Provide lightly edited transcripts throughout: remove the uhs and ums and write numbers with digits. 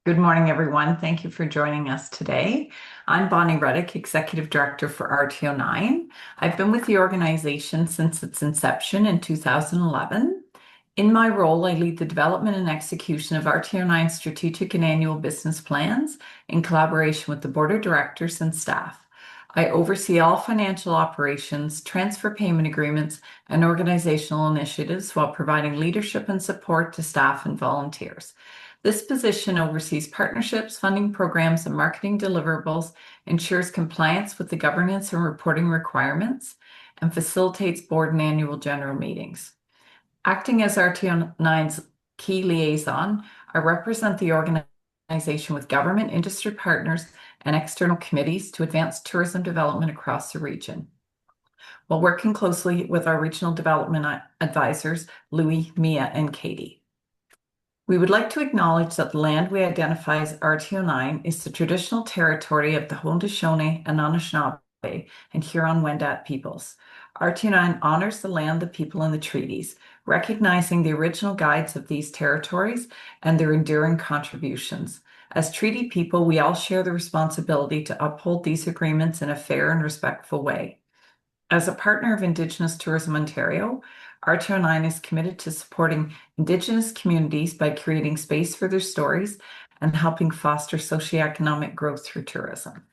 Good morning, everyone. Thank you for joining us today. I'm Bonnie Reddick, Executive Director for RTO9. I've been with the organization since its inception in 2011. In my role, I lead the development and execution of RTO9 strategic and annual business plans in collaboration with the Board of Directors and staff. I oversee all financial operations, transfer payment agreements, and organizational initiatives while providing leadership and support to staff and volunteers. This position oversees partnerships, funding programs, and marketing deliverables, ensures compliance with the governance and reporting requirements, and facilitates board and annual general meetings. Acting as RTO9's key liaison, I represent the organization with government, industry partners, and external committees to advance tourism development across the region, while working closely with our regional development advisors, Louis, Mia, and Katie. We would like to acknowledge that the land we identify as RTO9 is the traditional territory of the Haudenosaunee and Anishinaabe and Huron-Wendat peoples. RTO9 honors the land, the people, and the treaties, recognizing the original guides of these territories and their enduring contributions. As treaty people, we all share the responsibility to uphold these agreements in a fair and respectful way. As a partner of Indigenous Tourism Ontario, RTO9 is committed to supporting Indigenous communities by creating space for their stories and helping foster socioeconomic growth through tourism.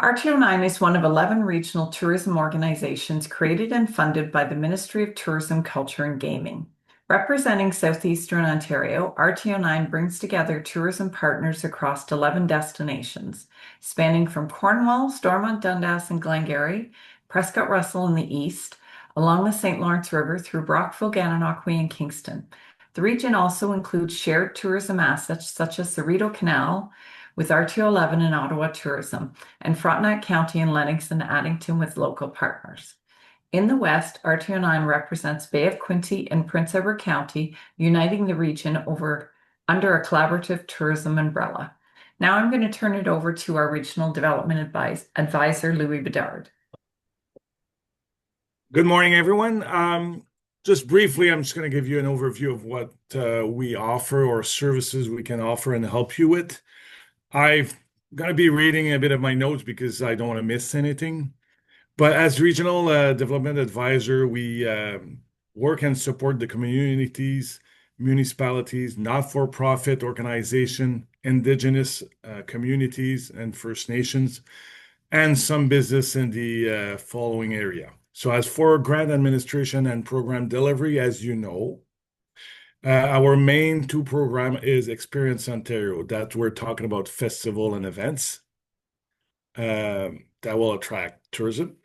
RTO9 is one of 11 regional tourism organizations created and funded by the Ministry of Tourism, Culture and Gaming. Representing Southeastern Ontario, RTO9 brings together tourism partners across 11 destinations, spanning from Cornwall, Stormont, Dundas, and Glengarry, Prescott Russell in the east, along the St. Lawrence River through Brockville, Gananoque, and Kingston. The region also includes shared tourism assets such as the Rideau Canal with RTO11 and Ottawa Tourism, and Frontenac County and Lennox and Addington with local partners. In the west, RTO9 represents Bay of Quinte and Prince Edward County, uniting the region under a collaborative tourism umbrella. Now I'm going to turn it over to our regional development advisor, Louis Bedard. Good morning, everyone. Just briefly, I'm just going to give you an overview of what we offer or services we can offer and help you with. I'm going to be reading a bit of my notes because I don't want to miss anything. But as regional development advisor, we work and support the communities, municipalities, not-for-profit organization, Indigenous communities and First Nations, and some business in the following area. So as for grant administration and program delivery, as you know, our main two program is Experience Ontario, that we're talking about festival and events that will attract tourism,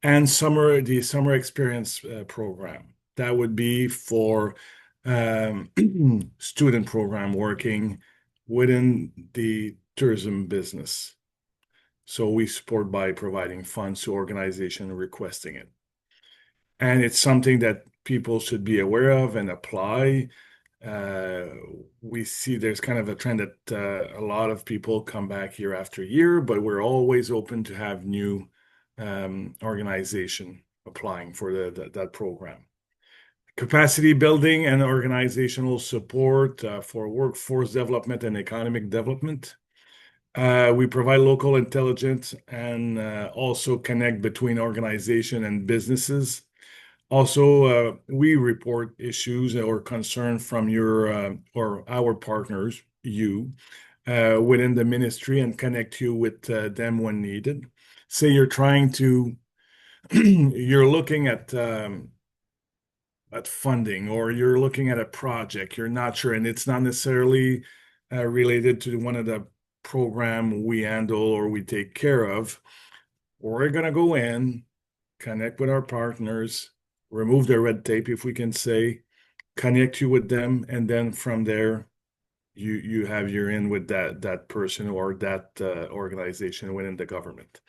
and the summer experience program. That would be for student program working within the tourism business. So we support by providing funds to organization requesting it. And it's something that people should be aware of and apply. We see there's kind of a trend that a lot of people come back year after year, but we're always open to have new organization applying for that program. Capacity building and organizational support for workforce development and economic development. We provide local intelligence and also connect between organization and businesses. Also, we report issues or concern from your or our partners, within the ministry and connect you with them when needed. Say you're trying to, you're looking at funding or you're looking at a project, you're not sure, and it's not necessarily related to one of the program we handle or we take care of. We're going to go in, connect with our partners, remove the red tape, if we can say, connect you with them, and then from there, you're in with that person or that organization within the government.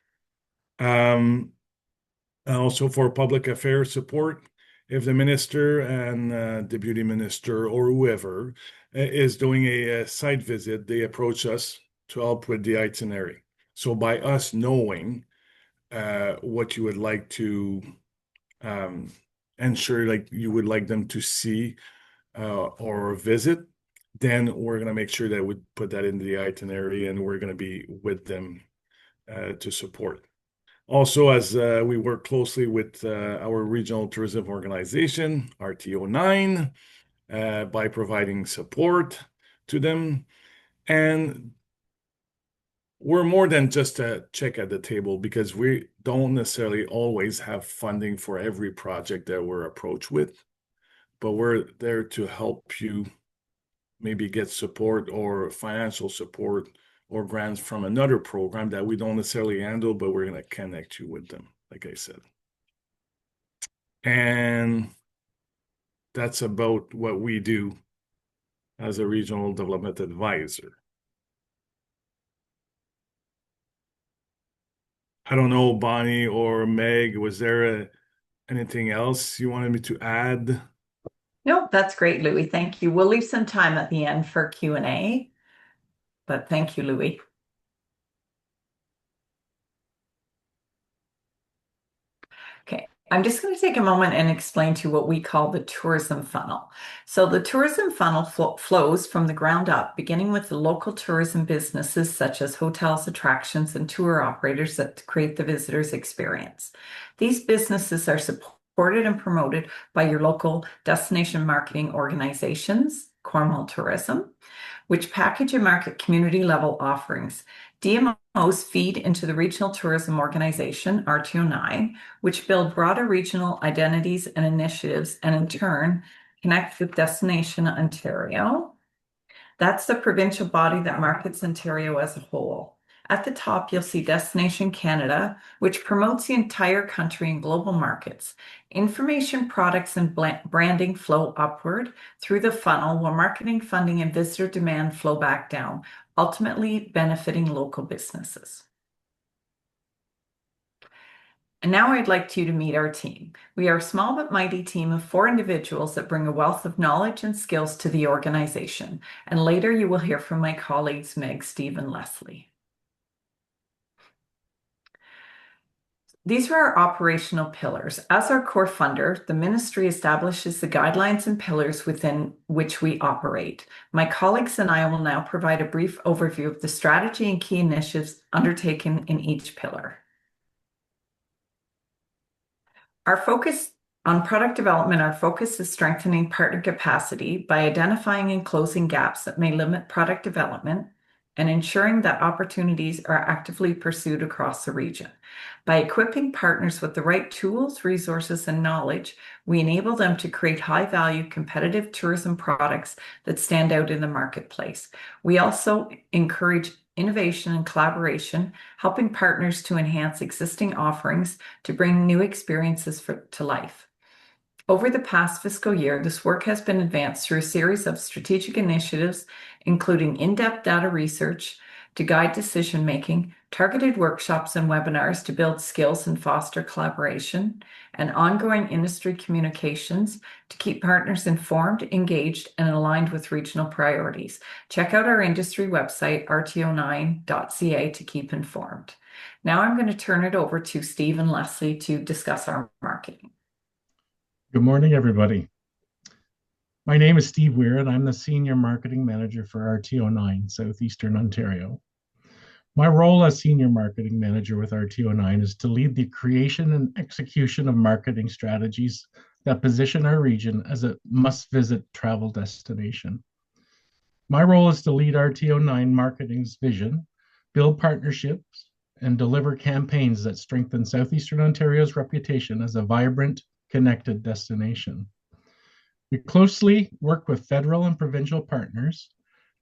Also for public affairs support, if the minister and deputy minister or whoever is doing a site visit, they approach us to help with the itinerary. So by us knowing what you would like to ensure like you would like them to see or visit, then we're going to make sure that we put that into the itinerary and we're going to be with them to support. Also, as we work closely with our regional tourism organization, RTO9, by providing support to them. And we're more than just a check at the table because we don't necessarily always have funding for every project that we're approached with, but we're there to help you maybe get support or financial support or grants from another program that we don't necessarily handle, but we're going to connect you with them, like I said. And that's about what we do as a regional development advisor. I don't know, Bonnie or Meg, was there anything else you wanted me to add? No, that's great, Louis. Thank you. We'll leave some time at the end for Q&A, but thank you, Louis. Okay, I'm just going to take a moment and explain to you what we call the tourism funnel. So the tourism funnel flows from the ground up, beginning with the local tourism businesses such as hotels, attractions, and tour operators that create the visitor's experience. These businesses are supported and promoted by your local destination marketing organizations, Cornwall Tourism, which package and market community level offerings. DMOs feed into the Regional Tourism Organization, RTO9, which build broader regional identities and initiatives and in turn connect with Destination Ontario. That's the provincial body that markets Ontario as a whole. At the top, you'll see Destination Canada, which promotes the entire country in global markets. Information, products, and branding flow upward through the funnel, while marketing, funding, and visitor demand flow back down, ultimately benefiting local businesses. And now I'd like you to meet our team. We are a small but mighty team of 4 individuals that bring a wealth of knowledge and skills to the organization. And later you will hear from my colleagues, Meg, Steve, and Leslie. These are our operational pillars. As our core funder, the ministry establishes the guidelines and pillars within which we operate. My colleagues and I will now provide a brief overview of the strategy and key initiatives undertaken in each pillar. Our focus on product development, our focus is strengthening partner capacity by identifying and closing gaps that may limit product development and ensuring that opportunities are actively pursued across the region. By equipping partners with the right tools, resources, and knowledge, we enable them to create high-value, competitive tourism products that stand out in the marketplace. We also encourage innovation and collaboration, helping partners to enhance existing offerings to bring new experiences to life. Over the past fiscal year, this work has been advanced through a series of strategic initiatives, including in-depth data research to guide decision-making, targeted workshops and webinars to build skills and foster collaboration, and ongoing industry communications to keep partners informed, engaged, and aligned with regional priorities. Check out our industry website, rto9.ca, to keep informed. Now I'm going to turn it over to Steve and Leslie to discuss our marketing. Good morning, everybody. My name is Steve Weir, and I'm the Senior Marketing Manager for RTO9, Southeastern Ontario. My role as Senior Marketing Manager with RTO9 is to lead the creation and execution of marketing strategies that position our region as a must-visit travel destination. My role is to lead RTO9 marketing's vision, build partnerships, and deliver campaigns that strengthen Southeastern Ontario's reputation as a vibrant, connected destination. We closely work with federal and provincial partners,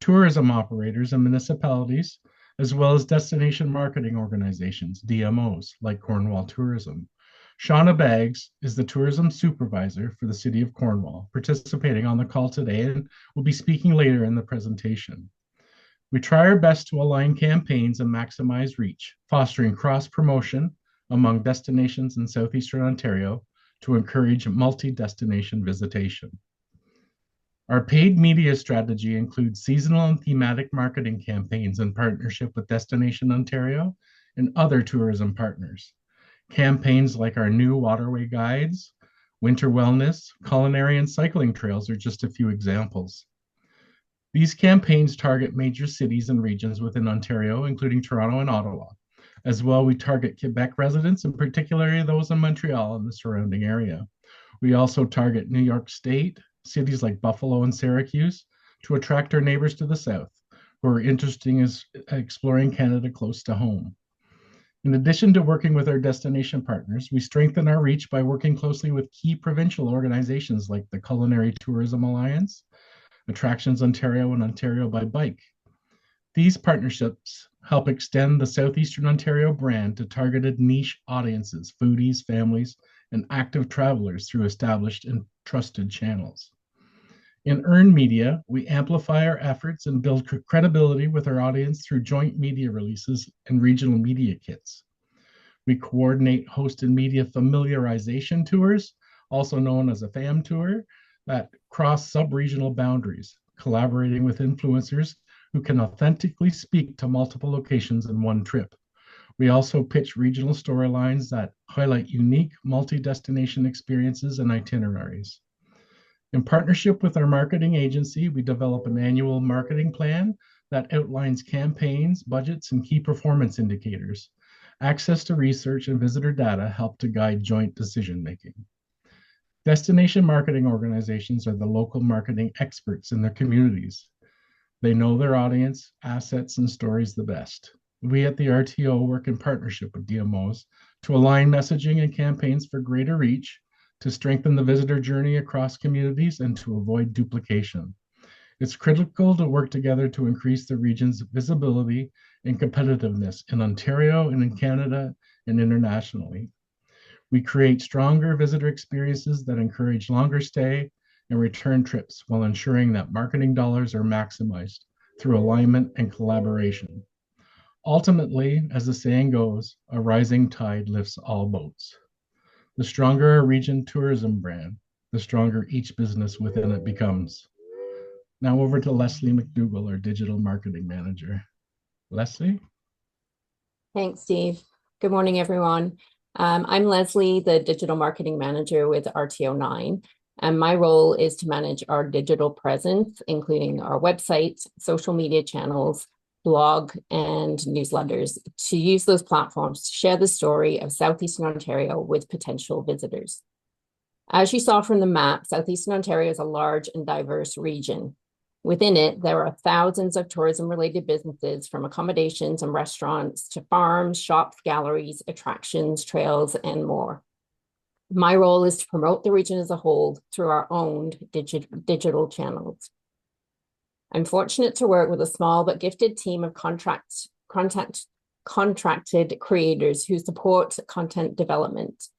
tourism operators and municipalities, as well as destination marketing organizations, DMOs, like Cornwall Tourism. Shauna Baggs is the tourism supervisor for the City of Cornwall, participating on the call today and will be speaking later in the presentation. We try our best to align campaigns and maximize reach, fostering cross-promotion among destinations in Southeastern Ontario to encourage multi-destination visitation. Our paid media strategy includes seasonal and thematic marketing campaigns in partnership with Destination Ontario and other tourism partners. Campaigns like our new waterway guides winter wellness, culinary, and cycling trails are just a few examples. These campaigns target major cities and regions within Ontario, including Toronto and Ottawa. As well, we target Quebec residents, and particularly those in Montreal and the surrounding area. We also target New York State, cities like Buffalo and Syracuse, to attract our neighbors to the south, who are interested in exploring Canada close to home. In addition to working with our destination partners, we strengthen our reach by working closely with key provincial organizations like the Culinary Tourism Alliance, Attractions Ontario, and Ontario by Bike. These partnerships help extend the Southeastern Ontario brand to targeted niche audiences, foodies, families, and active travelers through established and trusted channels. In earned media, we amplify our efforts and build credibility with our audience through joint media releases and regional media kits. We coordinate hosted media familiarization tours, also known as a FAM tour, that cross sub-regional boundaries, collaborating with influencers who can authentically speak to multiple locations in one trip. We also pitch regional storylines that highlight unique multi-destination experiences and itineraries. In partnership with our marketing agency, we develop an annual marketing plan that outlines campaigns, budgets, and key performance indicators. Access to research and visitor data help to guide joint decision-making. Destination marketing organizations are the local marketing experts in their communities. They know their audience, assets, and stories the best. We at the RTO work in partnership with DMOs to align messaging and campaigns for greater reach, to strengthen the visitor journey across communities, and to avoid duplication. It's critical to work together to increase the region's visibility and competitiveness in Ontario and in Canada and internationally. We create stronger visitor experiences that encourage longer stay and return trips while ensuring that marketing dollars are maximized through alignment and collaboration. Ultimately, as the saying goes, a rising tide lifts all boats. The stronger a region tourism brand, the stronger each business within it becomes. Now over to Leslie McDougall, our digital marketing manager. Leslie? Thanks, Steve. Good morning, everyone. I'm Leslie, the digital marketing manager with RTO9, and my role is to manage our digital presence, including our website, social media channels, blog, and newsletters, to use those platforms to share the story of Southeastern Ontario with potential visitors. As you saw from the map, Southeastern Ontario is a large and diverse region. Within it, there are thousands of tourism-related businesses, from accommodations and restaurants to farms, shops, galleries, attractions, trails, and more. My role is to promote the region as a whole through our own digital channels. I'm fortunate to work with a small but gifted team of contracted creators who support content development.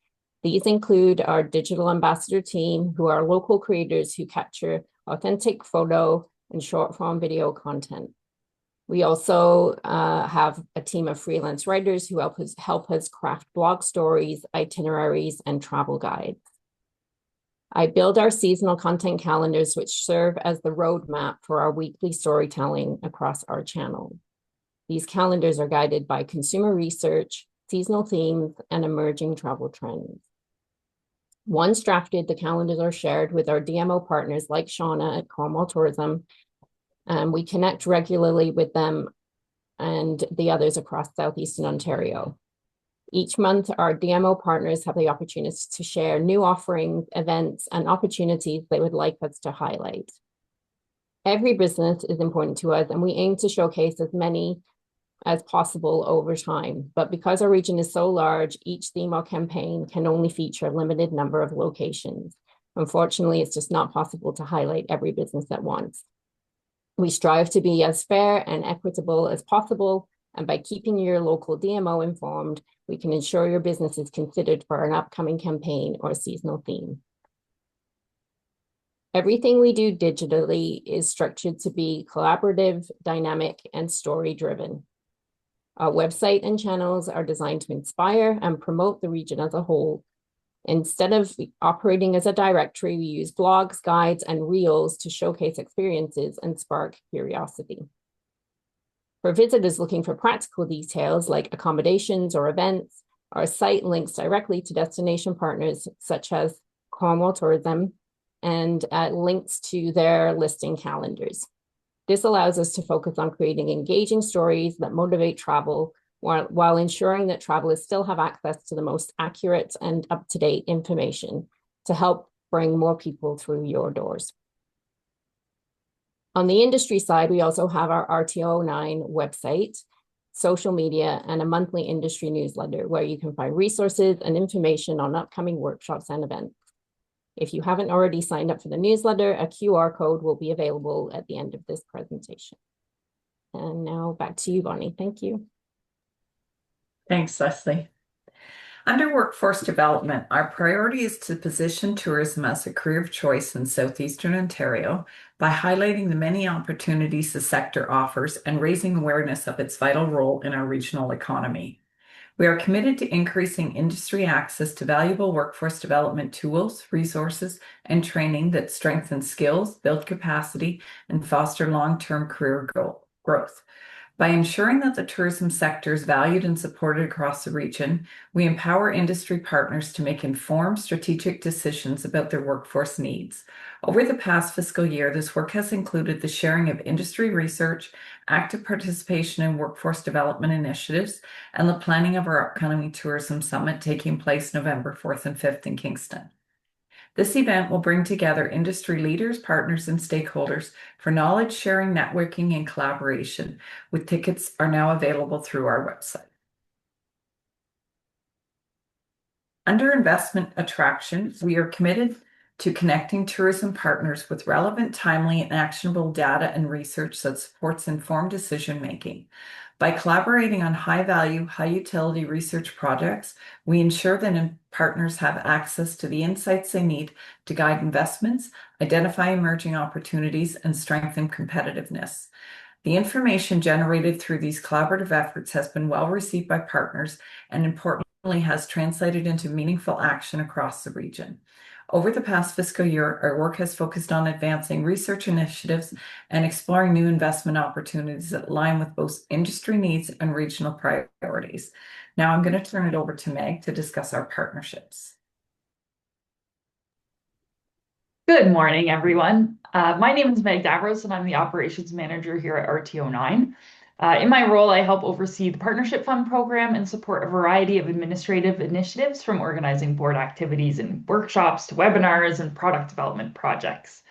These include our digital ambassador team, who are local creators who capture authentic photo and short form video content. We also have a team of freelance writers who help us craft blog stories, itineraries, and travel guides. I build our seasonal content calendars, which serve as the roadmap for our weekly storytelling across our channel. These calendars are guided by consumer research, seasonal themes, and emerging travel trends. Once drafted, the calendars are shared with our DMO partners like Shauna at Cornwall Tourism, and we connect regularly with them and the others across Southeastern Ontario. Each month, our DMO partners have the opportunity to share new offerings, events, and opportunities they would like us to highlight. Every business is important to us, and we aim to showcase as many as possible over time. But because our region is so large, each theme or campaign can only feature a limited number of locations. Unfortunately, it's just not possible to highlight every business at once. We strive to be as fair and equitable as possible, and by keeping your local DMO informed, we can ensure your business is considered for an upcoming campaign or seasonal theme. Everything we do digitally is structured to be collaborative, dynamic, and story-driven. Our website and channels are designed to inspire and promote the region as a whole. Instead of operating as a directory, we use blogs, guides, and reels to showcase experiences and spark curiosity. For visitors looking for practical details like accommodations or events, our site links directly to destination partners such as Cornwall Tourism and links to their listing calendars. This allows us to focus on creating engaging stories that motivate travel while ensuring that travelers still have access to the most accurate and up-to-date information to help bring more people through your doors. On the industry side, we also have our RTO9 website, social media, and a monthly industry newsletter where you can find resources and information on upcoming workshops and events. If you haven't already signed up for the newsletter, a QR code will be available at the end of this presentation. And now back to you, Bonnie. Thank you. Thanks, Leslie. Under workforce development, our priority is to position tourism as a career of choice in southeastern Ontario by highlighting the many opportunities the sector offers and raising awareness of its vital role in our regional economy. We are committed to increasing industry access to valuable workforce development tools, resources, and training that strengthen skills, build capacity, and foster long-term career growth. By ensuring that the tourism sector is valued and supported across the region, we empower industry partners to make informed strategic decisions about their workforce needs. Over the past fiscal year, this work has included the sharing of industry research, active participation in workforce development initiatives, and the planning of our upcoming tourism summit taking place November 4th and 5th in Kingston. This event will bring together industry leaders, partners, and stakeholders for knowledge sharing, networking, and collaboration, with tickets are now available through our website. Under investment attraction, we are committed to connecting tourism partners with relevant, timely, and actionable data and research that supports informed decision-making. By collaborating on high-value, high-utility research projects, we ensure that partners have access to the insights they need to guide investments, identify emerging opportunities, and strengthen competitiveness. The information generated through these collaborative efforts has been well received by partners and importantly has translated into meaningful action across the region. Over the past fiscal year, our work has focused on advancing research initiatives and exploring new investment opportunities that align with both industry needs and regional priorities. Now I'm going to turn it over to Meg to discuss our partnerships. Good morning, everyone. My name is Meg Davros, and I'm the Operations Manager here at RTO9. In my role, I help oversee the Partnership Fund program and support a variety of administrative initiatives from organizing board activities and workshops to webinars and product development projects.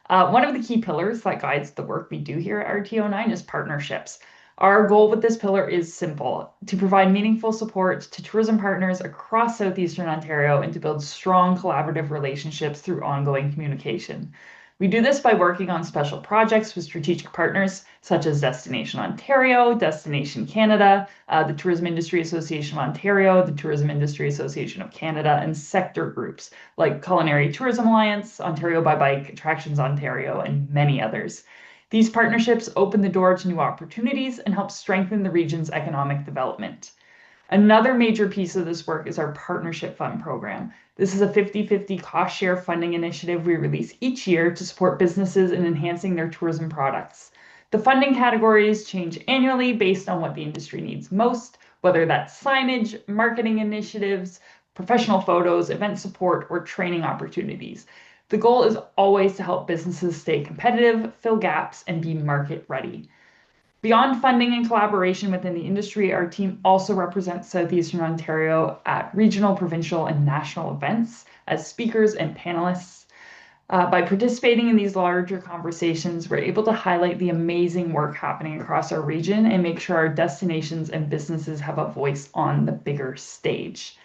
One of the key pillars that guides the work we do here at RTO9 is partnerships. Our goal with this pillar is simple: to provide meaningful support to tourism partners across southeastern Ontario and to build strong collaborative relationships through ongoing communication. We do this by working on special projects with strategic partners such as Destination Ontario, Destination Canada, the Tourism Industry Association of Ontario, the Tourism Industry Association of Canada, and sector groups like Culinary Tourism Alliance, Ontario by Bike, Attractions Ontario, and many others. These partnerships open the door to new opportunities and help strengthen the region's economic development. Another major piece of this work is our Partnership Fund program. This is a 50-50 cost share funding initiative we release each year to support businesses in enhancing their tourism products. The funding categories change annually based on what the industry needs most, whether that's signage, marketing initiatives, professional photos, event support, or training opportunities. The goal is always to help businesses stay competitive, fill gaps, and be market ready. Beyond funding and collaboration within the industry, our team also represents Southeastern Ontario at regional, provincial, and national events as speakers and panelists. By participating in these larger conversations, we're able to highlight the amazing work happening across our region and make sure our destinations and businesses have a voice on the bigger stage.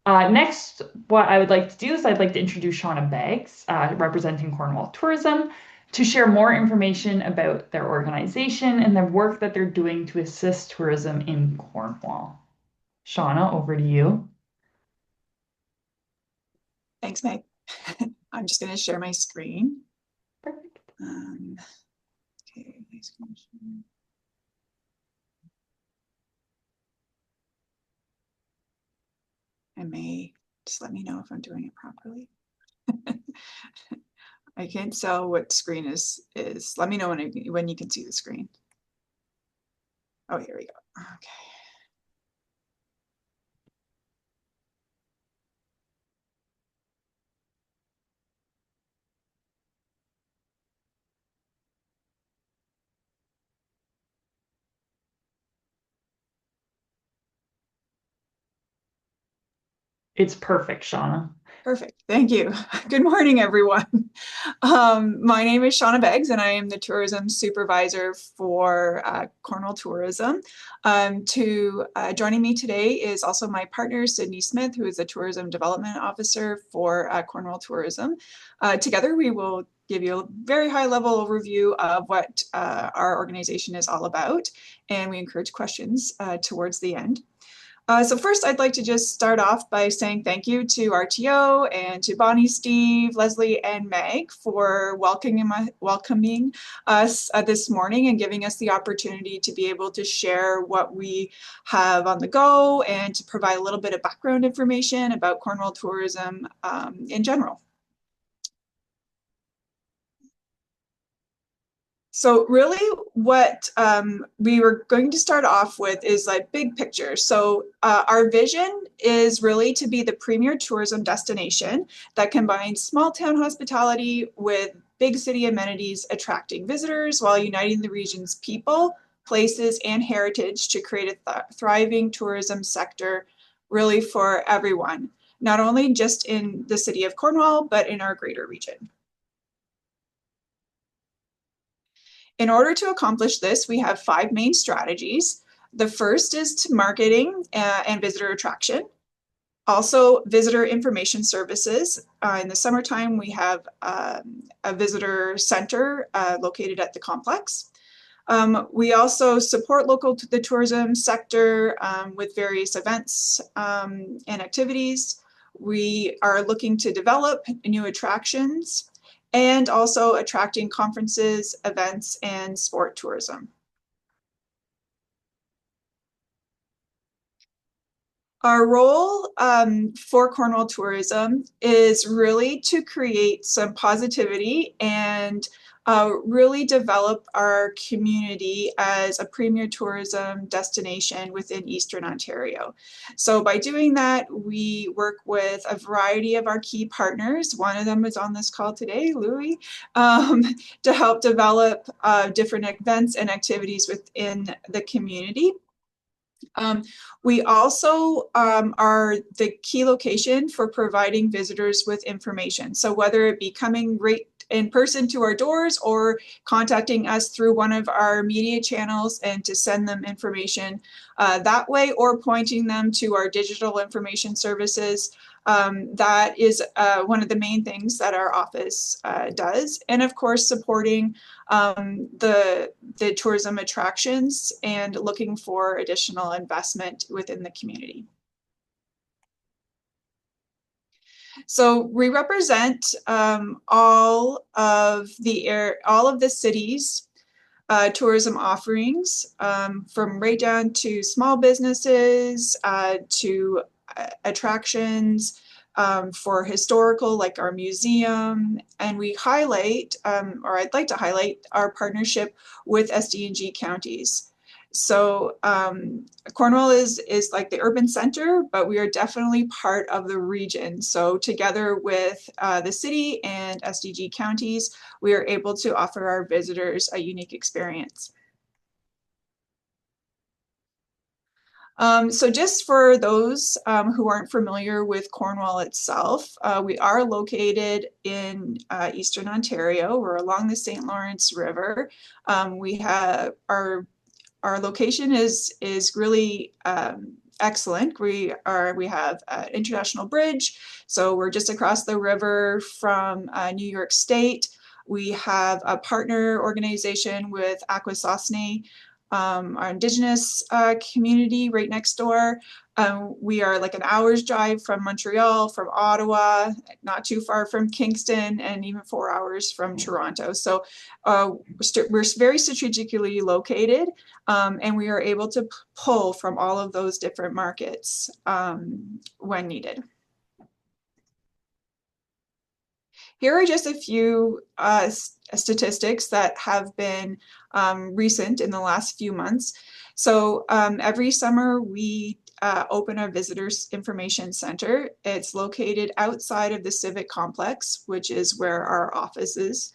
Next, what I would like to do is I'd like to introduce Shauna Baggs, representing Cornwall Tourism, to share more information about their organization and the work that they're doing to assist tourism in Cornwall. Shauna, over to you. Thanks, Meg. I'm just going to share my screen. Perfect. Okay, my screen share. I may just let me know if I'm doing it properly. I can't tell what screen is. Let me know when you can see the screen. Oh, here we go. Okay. It's perfect, Shauna. Perfect. Thank you. Good morning, everyone. My name is Shauna Beggs, and I am the tourism supervisor for Cornwall Tourism. Joining me today is also my partner, Sydney Smith, who is the tourism development officer for Cornwall Tourism. Together, we will give you a very high-level overview of what our organization is all about, and we encourage questions towards the end. So first, I'd like to just start off by saying thank you to RTO and to Bonnie, Steve, Leslie, and Meg for welcoming us this morning and giving us the opportunity to be able to share what we have on the go and to provide a little bit of background information about Cornwall tourism in general. So really what we were going to start off with is like big picture. So our vision is really to be the premier tourism destination that combines small town hospitality with big city amenities, attracting visitors while uniting the region's people, places, and heritage to create a thriving tourism sector really for everyone, not only just in the city of Cornwall, but in our greater region. In order to accomplish this, we have 5 main strategies. The first is to marketing and visitor attraction. Also, visitor information services. In the summertime, we have a visitor center located at the complex. We also support the tourism sector with various events and activities. We are looking to develop new attractions and also attracting conferences, events, and sport tourism. Our role for Cornwall Tourism is really to create some positivity and really develop our community as a premier tourism destination within Eastern Ontario. So by doing that, we work with a variety of our key partners. One of them is on this call today, Louis, to help develop different events and activities within the community. We also are the key location for providing visitors with information. So whether it be coming right in person to our doors or contacting us through one of our media channels and to send them information that way, or pointing them to our digital information services. That is one of the main things that our office does. And of course, supporting the tourism attractions and looking for additional investment within the community. So we represent all of the city's tourism offerings, from right down to small businesses to attractions for historical, like our museum. And we highlight, or I'd like to highlight, our partnership with SD&G counties. So Cornwall is like the urban center, but we are definitely part of the region. So together with the city and SDG counties, we are able to offer our visitors a unique experience. So just for those who aren't familiar with Cornwall itself, we are located in Eastern Ontario. We're along the St. Lawrence River. We have our location is really excellent. We have an international bridge, so we're just across the river from New York State. We have a partner organization with Akwesasne, our Indigenous community right next door. We are like an hour's drive from Montreal, from Ottawa, not too far from Kingston, and even 4 hours from Toronto. So we're very strategically located, and we are able to pull from all of those different markets when needed. Here are just a few statistics that have been recent in the last few months. So every summer we open our Visitors Information Center. It's located outside of the Civic Complex, which is where our office is.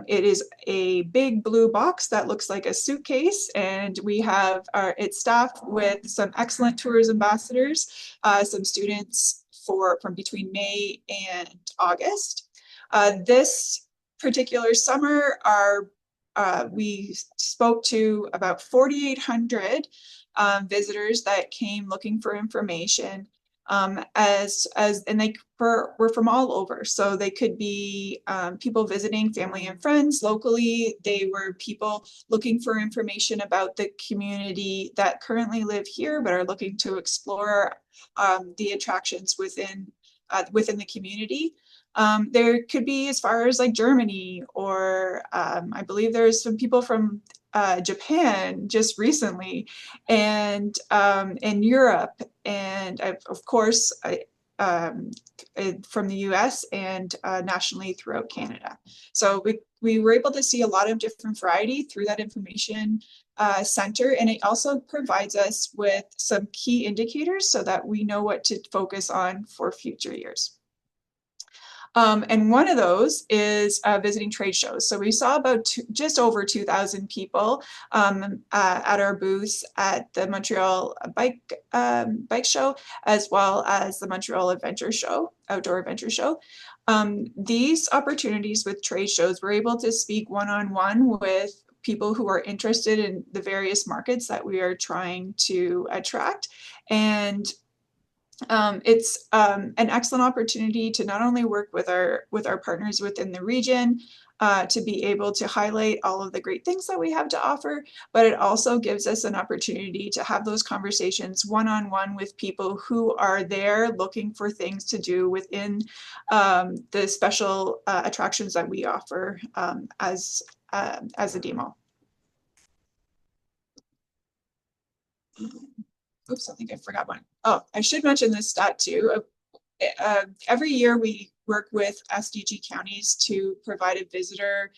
It is a big blue box that looks like a suitcase, and we have it's staffed with some excellent tourist ambassadors, some students from between May and August. This particular summer, we spoke to about 4,800 visitors that came looking for information. And they were from all over. So they could be people visiting family and friends locally. They were people looking for information about the community that currently live here, but are looking to explore the attractions within the community. There could be as far as like Germany, or I believe there's some people from Japan just recently, and in Europe, and of course from the US, and nationally throughout Canada. So we were able to see a lot of different variety through that information center, and it also provides us with some key indicators so that we know what to focus on for future years. And one of those is visiting trade shows. So we saw about just over 2,000 people at our booths at the Montreal Bike Show, as well as the Montreal Outdoor Adventure Show. These opportunities with trade shows, we're able to speak one-on-one with people who are interested in the various markets that we are trying to attract. And it's an excellent opportunity to not only work with our partners within the region to be able to highlight all of the great things that we have to offer, but it also gives us an opportunity to have those conversations one-on-one with people who are there looking for things to do within the special attractions that we offer as a demo. Oops, I think I forgot one. Oh, I should mention this stat too. Every year we work with SDG counties to provide a visitor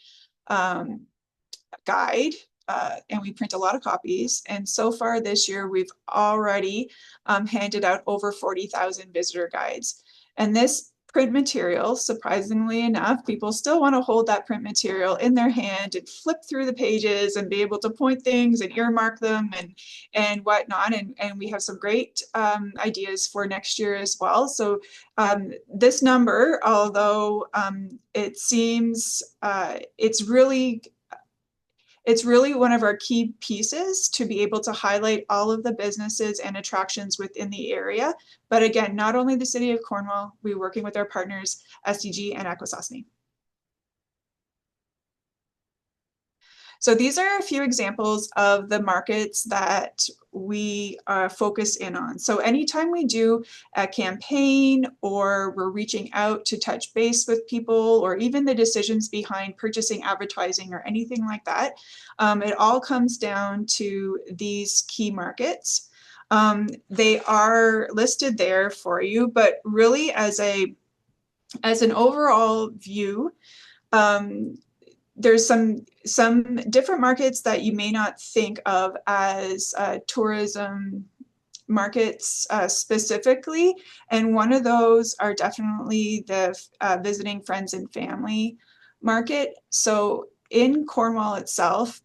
guide, and we print a lot of copies. And so far this year, we've already handed out over 40,000 visitor guides. And this print material, surprisingly enough, people still want to hold that print material in their hand and flip through the pages and be able to point things and earmark them and whatnot. And we have some great ideas for next year as well. So this number, although it seems it's really one of our key pieces to be able to highlight all of the businesses and attractions within the area. But again, not only the City of Cornwall, we're working with our partners, SDG and Akwesasne. So these are a few examples of the markets that we focus in on. So anytime we do a campaign, or we're reaching out to touch base with people, or even the decisions behind purchasing advertising or anything like that, it all comes down to these key markets. They are listed there for you, but really as an overall view, there's some different markets that you may not think of as tourism markets specifically, and one of those are definitely the visiting friends and family market. So in Cornwall itself,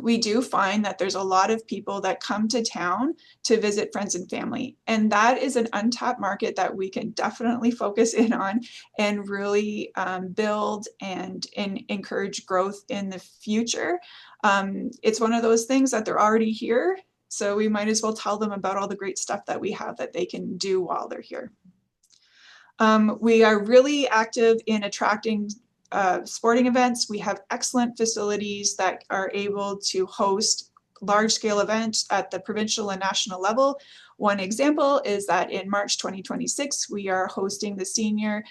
we do find that there's a lot of people that come to town to visit friends and family. And that is an untapped market that we can definitely focus in on and really build and encourage growth in the future. It's one of those things that they're already here, so we might as well tell them about all the great stuff that we have that they can do while they're here. We are really active in attracting sporting events. We have excellent facilities that are able to host large-scale events at the provincial and national level. One example is that in March 2026, we are hosting the Senior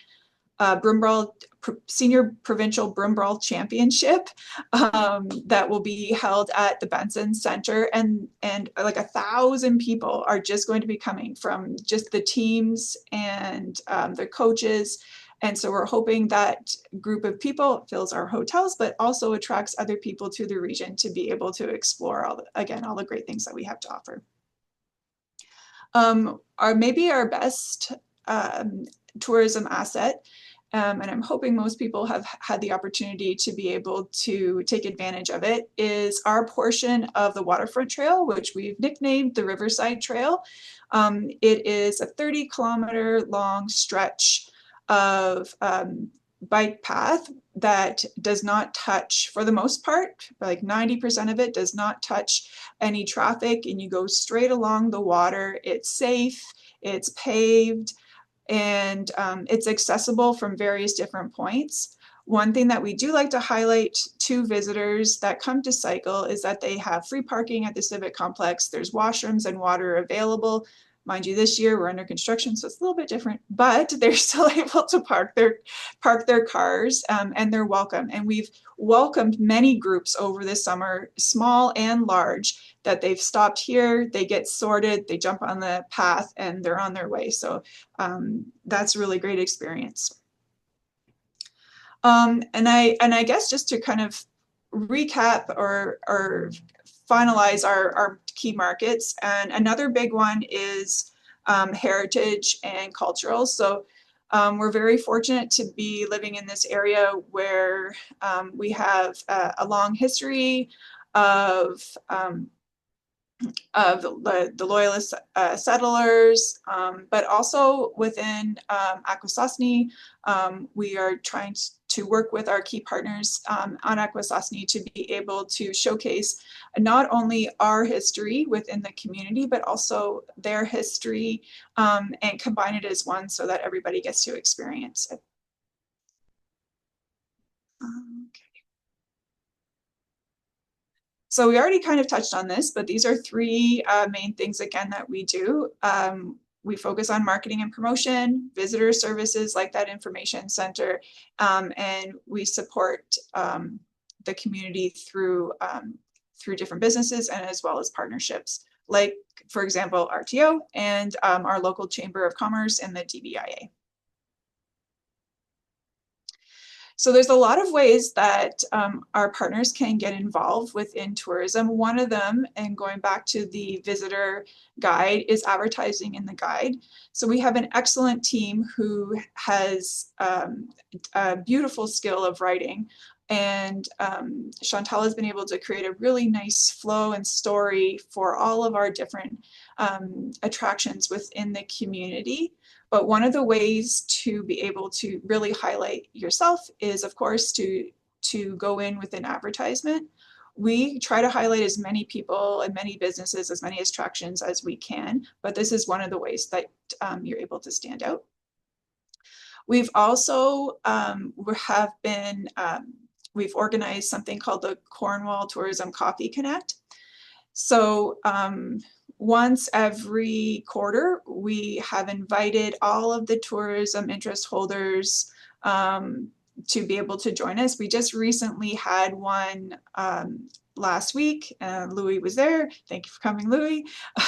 Provincial Broom Brawl Championship that will be held at the Benson Center, and like 1,000 people are just going to be coming from just the teams and their coaches. And so we're hoping that group of people fills our hotels, but also attracts other people to the region to be able to explore all the great things that we have to offer. Maybe our best tourism asset and I'm hoping most people have had the opportunity to be able to take advantage of it, is our portion of the waterfront trail, which we've nicknamed the Riverside Trail. It is a 30-kilometer long stretch of bike path that does not touch, for the most part, like 90% of it does not touch any traffic, and you go straight along the water. It's safe, it's paved, and it's accessible from various different points. One thing that we do like to highlight to visitors that come to cycle is that they have free parking at the Civic Complex. There's washrooms and water available. Mind you, this year we're under construction, so it's a little bit different, but they're still able to park their cars, and they're welcome. And we've welcomed many groups over the summer, small and large, that they've stopped here, they get sorted, they jump on the path, and they're on their way. So that's a really great experience. And I guess just to kind of recap or finalize our key markets, and another big one is heritage and cultural. So we're very fortunate to be living in this area where we have a long history of the Loyalist settlers, but also within Akwesasne, we are trying to work with our key partners on Akwesasne to be able to showcase not only our history within the community, but also their history, and combine it as one so that everybody gets to experience it. So we already kind of touched on this, but these are three main things, again, that we do. We focus on marketing and promotion, visitor services like that information center, and we support the community through different businesses and as well as partnerships, like, for example, RTO and our local Chamber of Commerce and the DBIA. So there's a lot of ways that our partners can get involved within tourism. One of them, and going back to the visitor guide, is advertising in the guide. So we have an excellent team who has a beautiful skill of writing. And Chantal has been able to create a really nice flow and story for all of our different attractions within the community. But one of the ways to be able to really highlight yourself is, of course, to go in with an advertisement. We try to highlight as many people and many businesses, as many attractions as we can, but this is one of the ways that you're able to stand out. We've also we've organized something called the Cornwall Tourism Coffee Connect. So once every quarter, we have invited all of the tourism interest holders to be able to join us. We just recently had one last week. Louis was there. Thank you for coming, Louis.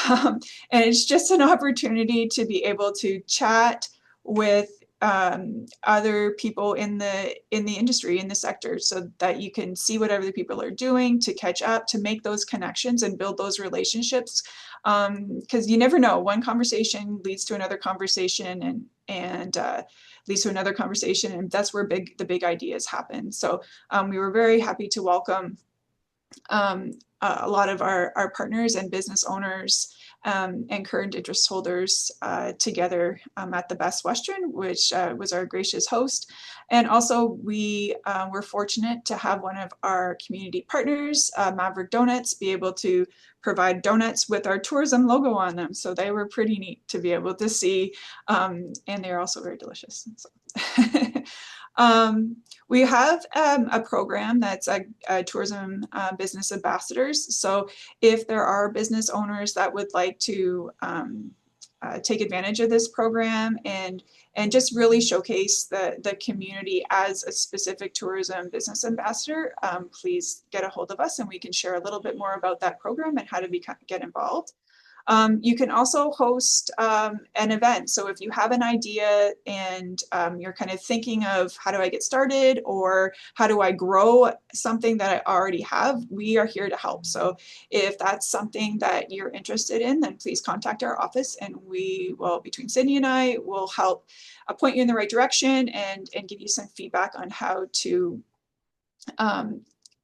And it's just an opportunity to be able to chat with other people in the industry, in the sector, so that you can see what other people are doing, to catch up, to make those connections and build those relationships. Because you never know, one conversation leads to another conversation and leads to another conversation, and that's where the big ideas happen. So we were very happy to welcome a lot of our partners and business owners and current interest holders together at the Best Western, which was our gracious host. And also we were fortunate to have one of our community partners, Maverick Donuts, be able to provide donuts with our tourism logo on them. So they were pretty neat to be able to see, and they're also very delicious. So. We have a program that's a tourism business ambassadors. So if there are business owners that would like to take advantage of this program and just really showcase the community as a specific tourism business ambassador, please get a hold of us and we can share a little bit more about that program and how to get involved. You can also host an event. So if you have an idea and you're kind of thinking of how do I get started or how do I grow something that I already have, we are here to help. So if that's something that you're interested in, then please contact our office and we will, between Sydney and I, will help point you in the right direction and give you some feedback on how to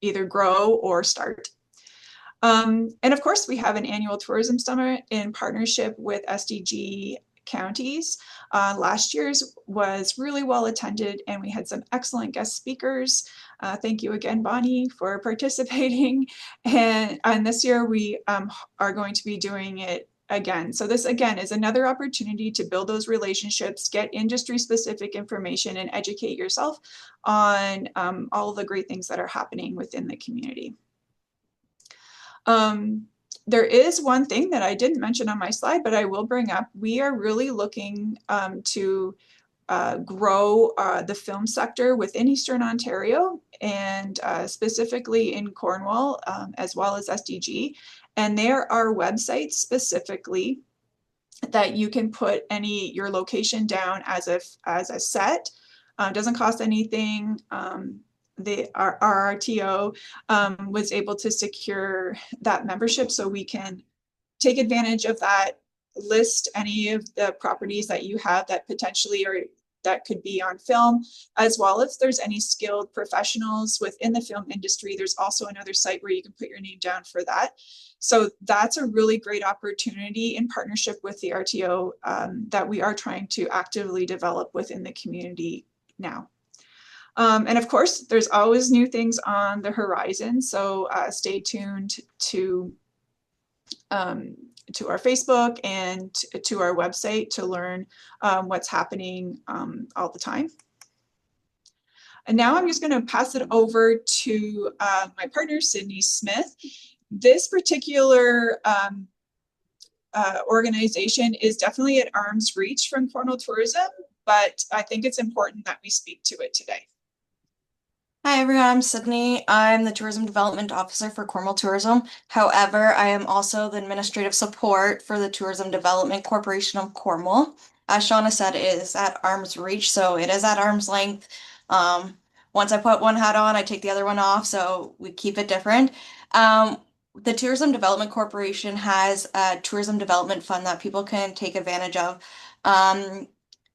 either grow or start. And of course, we have an annual tourism summit in partnership with SDG counties. Last year's was really well attended and we had some excellent guest speakers. Thank you again, Bonnie, for participating. And this year we are going to be doing it again. So this again is another opportunity to build those relationships, get industry specific information and educate yourself on all the great things that are happening within the community. There is one thing that I didn't mention on my slide, but I will bring up. We are really looking to grow the film sector within Eastern Ontario and specifically in Cornwall, as well as SDG. And there are websites specifically that you can put your location down as a set. Doesn't cost anything. Our RTO was able to secure that membership so we can take advantage of that, list any of the properties that you have that potentially or that could be on film, as well as there's any skilled professionals within the film industry. There's also another site where you can put your name down for that. So that's a really great opportunity in partnership with the RTO that we are trying to actively develop within the community now. And of course, there's always new things on the horizon. So stay tuned to our Facebook and to our website to learn what's happening all the time. And now I'm just going to pass it over to my partner, Sydney Smith. This particular organization is definitely at arm's reach from Cornwall Tourism, but I think it's important that we speak to it today. Hi everyone, I'm Sydney. I'm the Tourism Development Officer for Cornwall Tourism. However, I am also the administrative support for the Tourism Development Corporation of Cornwall. As Shauna said, it is at arm's reach, so it is at arm's length. Once I put one hat on, I take the other one off, so we keep it different. The Tourism Development Corporation has a tourism development fund that people can take advantage of.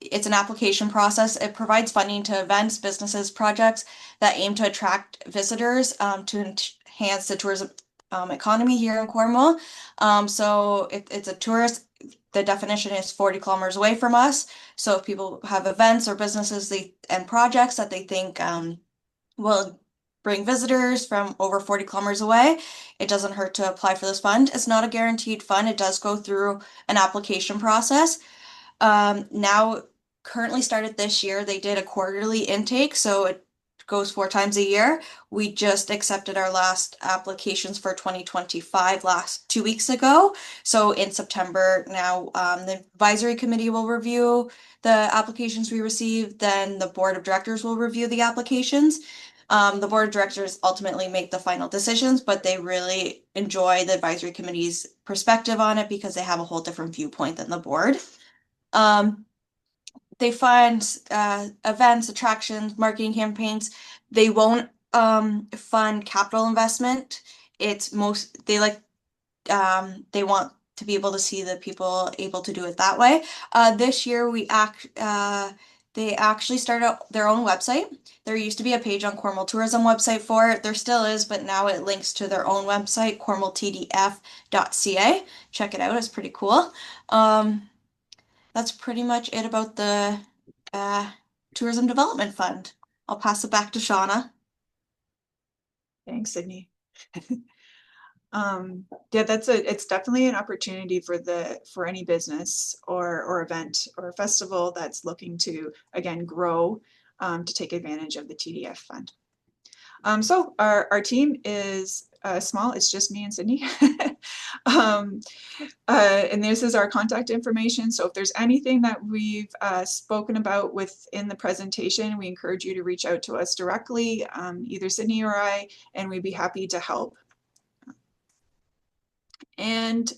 It's an application process. It provides funding to events, businesses, projects that aim to attract visitors to enhance the tourism economy here in Cornwall. So it's a tourist. The definition is 40 kilometers away from us. So if people have events or businesses and projects that they think will bring visitors from over 40 kilometers away, it doesn't hurt to apply for this fund. It's not a guaranteed fund. It does go through an application process. Now, currently started this year, they did a quarterly intake, so it goes 4 times a year. We just accepted our last applications for 2025 2 weeks ago. So in September now, the advisory committee will review the applications we received, then the board of directors will review the applications. The board of directors ultimately make the final decisions, but they really enjoy the advisory committee's perspective on it because they have a whole different viewpoint than the board. They fund events, attractions, marketing campaigns. They won't fund capital investment. It's they want to be able to see the people able to do it that way. This year they actually started their own website. There used to be a page on Cornwall Tourism website for it. There still is, but now it links to their own website, cornwalltdf.ca. Check it out, it's pretty cool. That's pretty much it about the Tourism Development Fund. I'll pass it back to Shauna. Thanks, Sydney. Yeah, it's definitely an opportunity for any business or event or festival that's looking to, again, grow to take advantage of the TDF fund. So our team is small. It's just me and Sydney. And this is our contact information. So if there's anything that we've spoken about within the presentation, we encourage you to reach out to us directly, either Sydney or I, and we'd be happy to help. And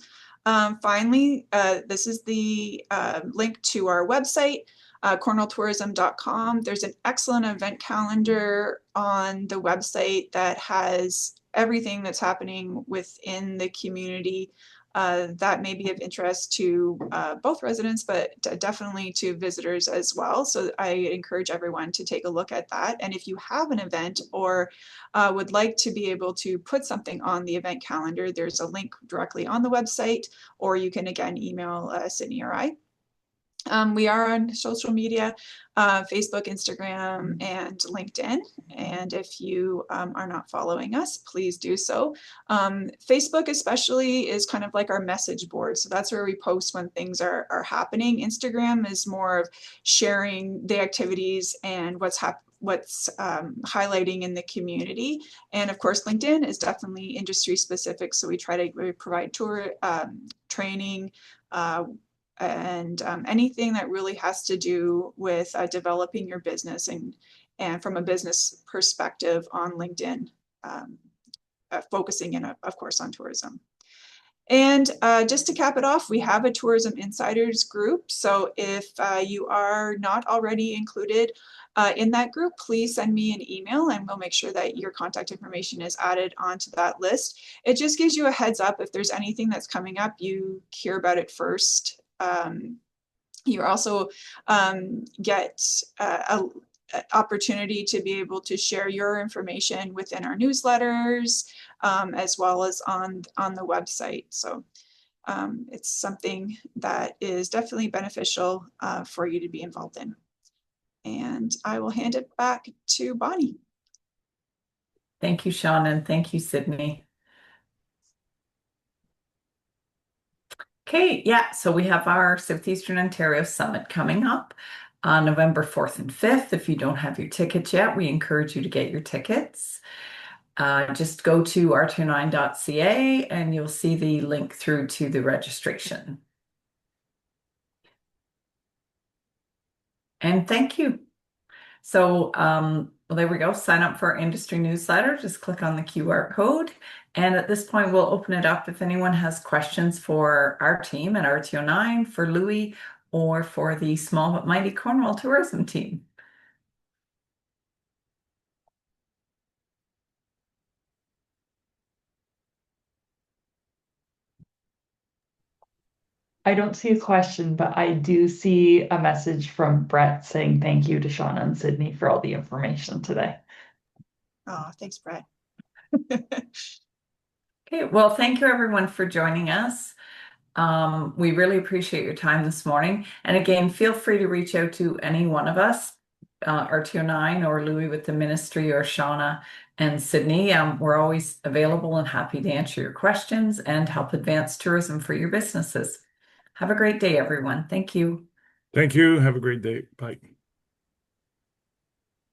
Finally, this is the link to our website, cornwalltourism.com. There's an excellent event calendar on the website that has everything that's happening within the community that may be of interest to both residents, but definitely to visitors as well. So I encourage everyone to take a look at that. And if you have an event or would like to be able to put something on the event calendar, there's a link directly on the website, or you can again email Sydney or I. We are on social media, Facebook, Instagram, and LinkedIn. And if you are not following us, please do so. Facebook especially is kind of like our message board. So that's where we post when things are happening. Instagram is more of sharing the activities and what's highlighting in the community. And of course, LinkedIn is definitely industry specific. So we try to provide tour training, and anything that really has to do with developing your business and from a business perspective on LinkedIn, focusing in, of course, on tourism. And just to cap it off, we have a Tourism Insiders group. So if you are not already included in that group, please send me an email and we'll make sure that your contact information is added onto that list. It just gives you a heads up if there's anything that's coming up, you hear about it first. You also get an opportunity to be able to share your information within our newsletters, as well as on the website. So it's something that is definitely beneficial for you to be involved in. And I will hand it back to Bonnie. Thank you, Sean, and thank you, Sydney. Okay, yeah, so we have our Southeastern Ontario Summit coming up on November 4th and 5th. If you don't have your tickets yet, we encourage you to get your tickets. Just go to rto9.ca and you'll see the link through to the registration. And thank you. So well, there we go. Sign up for our industry newsletter. Just click on the QR code. And at this point, we'll open it up if anyone has questions for our team at RTO9, for Louis, or for the small but mighty Cornwall tourism team. I don't see a question, but I do see a message from Brett saying thank you to Shauna and Sydney for all the information today. Oh, thanks, Brett. Okay, well, thank you everyone for joining us. We really appreciate your time this morning. And again, feel free to reach out to any one of us, RTO9 or Louis with the ministry, or Shauna and Sydney. We're always available and happy to answer your questions and help advance tourism for your businesses. Have a great day, everyone. Thank you. Thank you. Have a great day. Bye.